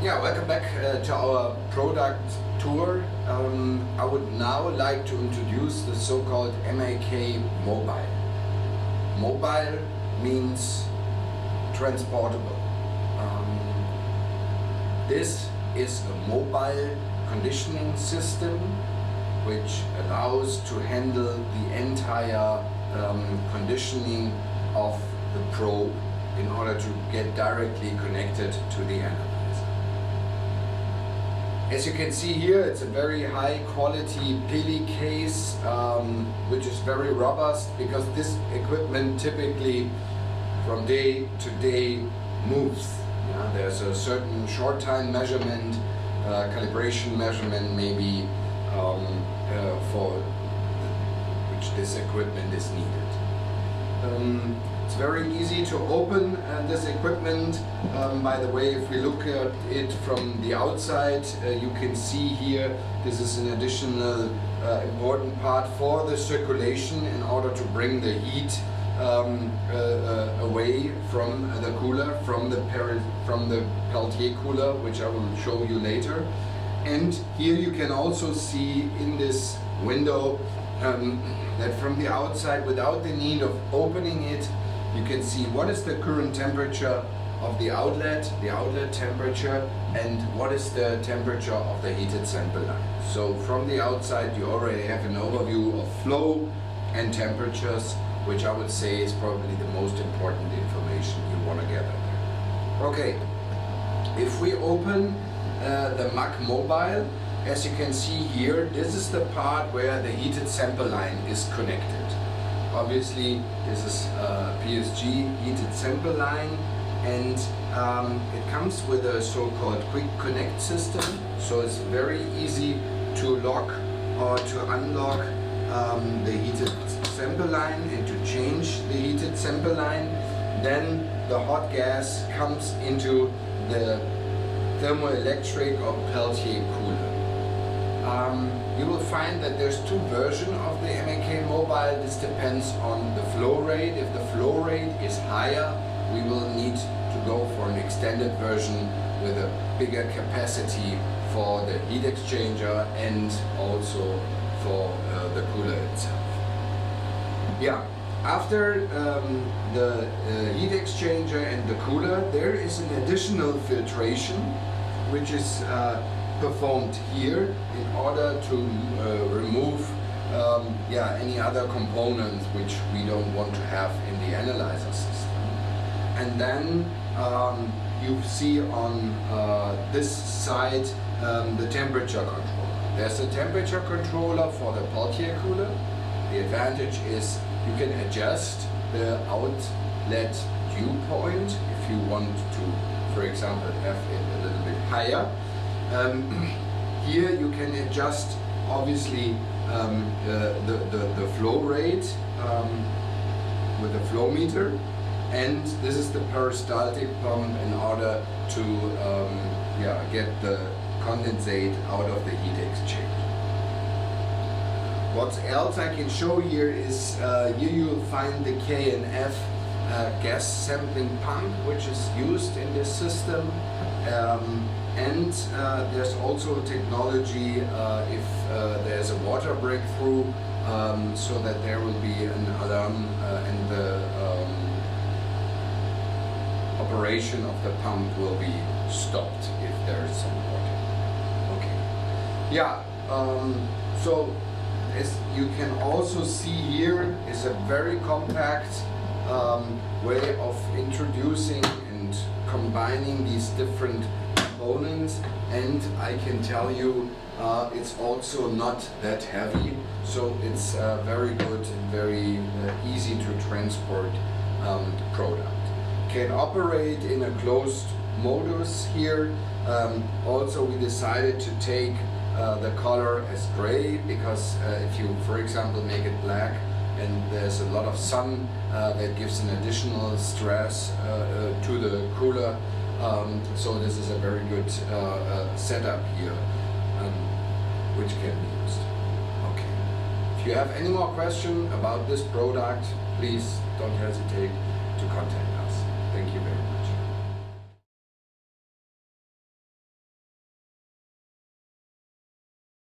Yeah, welcome back to our product tour. I would now like to introduce the so-called MAK Mobile. Mobile means transportable. This is a mobile conditioning system which allows to handle the entire conditioning of the probe in order to get directly connected to the analyzer. As you can see here, it's a very high quality Pili case which is very robust, because this equipment typically from day to day moves. There's a certain short time measurement, calibration measurement maybe for which this equipment is needed. It's very easy to open this equipment. By the way, if we look at it from the outside, you can see here this is an additional important part for the circulation in order to bring the heat away from the cooler, from the Peltier cooler, which I will show you later. And here you can also see in this window that from the outside, without the need of opening it, you can see what is the current temperature of the outlet temperature, and what is the temperature of the heated sample line. So from the outside you already have an overview of flow and temperatures, which I would say is probably the most important information you want to gather there. Okay, if we open the MAK Mobile, as you can see here, this is the part where the heated sample line is connected. Obviously this is PSG heated sample line, and it comes with a so-called quick connect system, so it's very easy to lock or to unlock the heated sample line and to change the heated sample line. Then the hot gas comes into the thermoelectric or Peltier cooler. You will find that there's two versions of the MAK Mobile. This depends on the flow rate. If the flow rate is higher, we will need to go for an extended version with a bigger capacity for the heat exchanger and also for the cooler itself. Yeah, after the heat exchanger and the cooler, there is an additional filtration which is performed here in order to remove any other components which we don't want to have in the analyzer system. And then you see on this side the temperature controller. There's a temperature controller for the Peltier cooler. The advantage is you can adjust the outlet dew point if you want to, for example, have it a little bit higher. Here you can adjust obviously the flow rate with the flow meter, and this is the peristaltic pump in order to get the condensate out of the heat exchanger. What else I can show here is here you will find the K&F gas sampling pump, which is used in this system. And there's also technology if there's a water breakthrough, so that there will be an alarm and the operation of the pump will be stopped if there is some water. Okay. Yeah. So as you can also see here is a very compact way of introducing and combining these different components, and I can tell you it's also not that heavy, so it's very good and very easy to transport product. Can operate in a closed modus here. Also we decided to take the color as gray, because if you, for example, make it black and there's a lot of sun, that gives an additional stress to the cooler. So this is a very good setup here, which can be used. Okay. If you have any more questions about this product, please don't hesitate